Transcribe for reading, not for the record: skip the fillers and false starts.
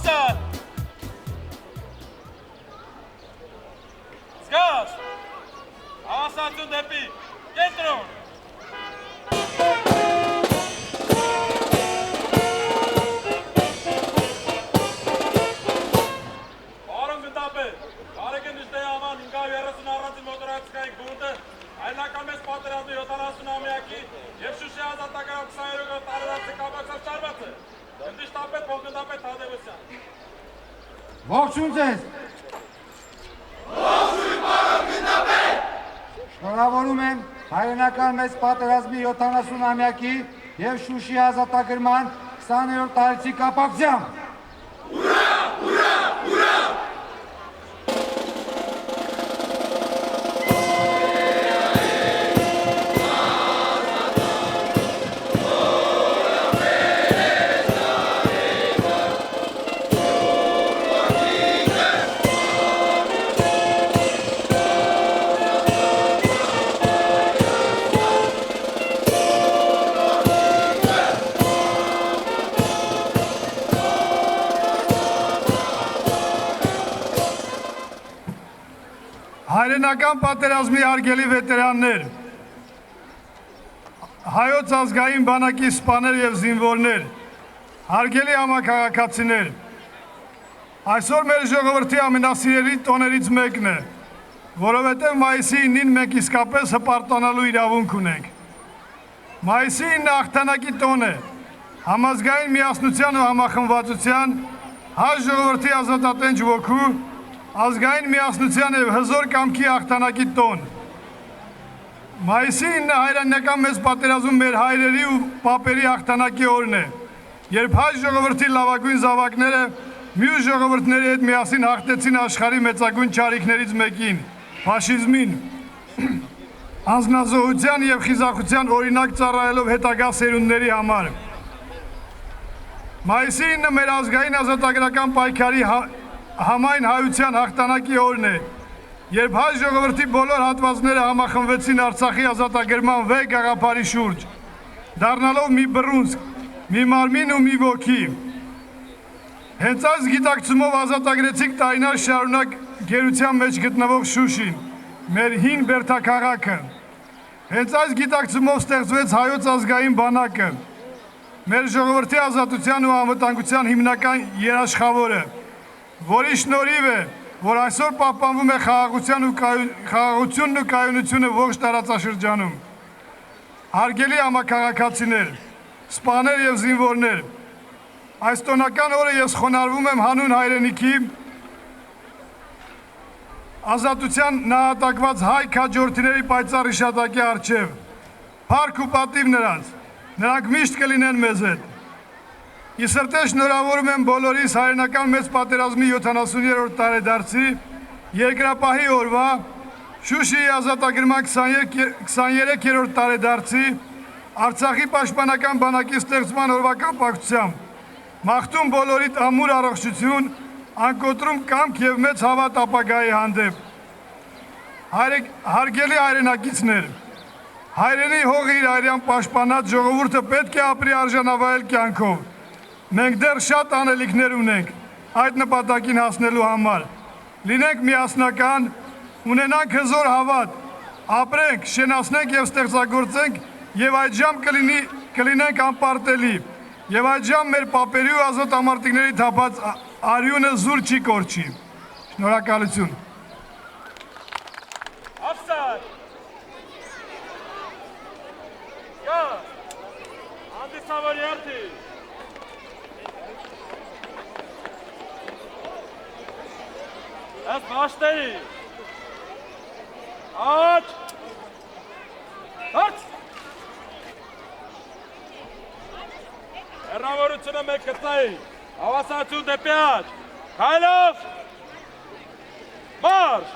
Offside! Զգաս! Հավասարություն դեպի կենտրոն! Բարոն գնդապետ, կարեք են նշտեի աման 530 առանցի մոտորացկայի գունդը հայրենական մեծ պատերազմի 70-ամյակի և Շուշի ազատագրական 23 տարեդարձի կապակցած շարված է։ Գնդիշտապետ Բողգնդապետ Թադևոսյան։ Ողջույն ձեզ։ Ողջույն պարոն գնդապետ։ Շնորհավորում եմ հայրենական մեծ պատերազմի 70-ամյակի և Շուշի ազատագրման 20-րդ տարեդարձի կապակցությամբ։ Ուրա, ուրա, ուրա։ Հայրենական պատերազմի հարգելի վետերաններ, հայոց ազգային բանակի սպաներ և զինվորներ, հարգելի համաքաղաքացիներ, այսօր մեր ժողովրդի ամենասիրելի տոներից մեկն է, որովհետև մայիսի 9-ին մենք իսկապես հպարտանալու իրավունք ունենք։ Մայիսի 9-ը հաղթանակի տոն է, համազգային միասնության ու համախմբվածության, հայ ժողովրդի ազատատենչ ոգու, ազգային միասնության և հզոր կամքի հաղթանակի տոն։ Մայիսի 9-ը հայրենական մեծ պատերազմում մեր հայրերի ու պապերի հաղթանակի օրն է, երբ հայ ժողովրդի լավագույն զավակները մյուս ժողովուրդների հետ միասին հաղթեցին աշխարհի մեծագույն չարիքներից մեկին՝ ֆաշիզմին, անձնազոհության և խիզախության օրինակ ծառայելով հետագա սերունդների համար։ Մայիսի 9-ը մեր ազգային ազատագրական պայքարի համայն հայության հաղթանակի օրն է, երբ հայ ժողովրդի բոլոր հատվածները համախմբվեցին Արցախի ազատագրման վեհ գաղափարի շուրջ, դառնալով մի բռունցք, մի մարմին ու մի ոգի։ Հենց այս գիտակցումով ազատագրեցինք տարիներ շարունակ գերության մեջ գտնվող Շուշին, մեր հին բերդաքաղաքը։ Հենց այս գիտակցումով ստեղծվեց հայոց ազգային բանակը, մեր ժողովրդի ազատության ու անվտանգության հիմնական երաշխավորը, որի շնորհիվ է, որ այսօր պահպանվում է խաղաղությունն ու կայունությունը ողջ տարածաշրջանում։ Հարգելի համաքաղաքացիներ, սպաներ և զինվորներ, այս տոնական օրը ես խոնարհվում եմ հանուն հայրենիքի ազատության նահատակված հայ քաջորդիների պայծառ հիշատակի առջև։ Փառք ու պատիվ նրանց, նրանք միշտ կլինեն մեզ հետ։ Ի սրտե շնորհավորում եմ բոլորիս հայրենական մեծ պատերազմի 70-րդ տարեդարձի երկրապահի օրվա, Շուշիի ազատագրման 23-րդ տարեդարձի, Արցախի պաշտպանական բանակի ստեղծման օրվա կապակցությամբ, մաղթում բոլորիդ ամուր առողջություն, անկոտրում կամք և մեծ հավատ ապագայի հանդեպ։ Հարգելի հայրենակիցներ, հայրենի հողը իր արյան պաշտպանած ժողովուրդը պետք է ապրի արժանավայել կյանքով։ Մենք դեռ շատ անելիքներ ունենք այդ նպատակին հասնելու համար։ Լինենք միասնական, ունենանք հզոր հավատ, ապրենք, շենացնենք և ստեղծագործենք և այդ ժամ կլինենք անպարտելի և այդ ժամ մեր պապերի ու ազատամարտիկների թափած արյունը զուր չի կորչի։ Շնորհակալություն։ Offside! Գա! Անդիսավոր երդի! Այս բաշտերի, աչ, հարց, հեռավորությունը մեկ գտնայի, հավասարություն դեպի աչ, քայլով, մարշ,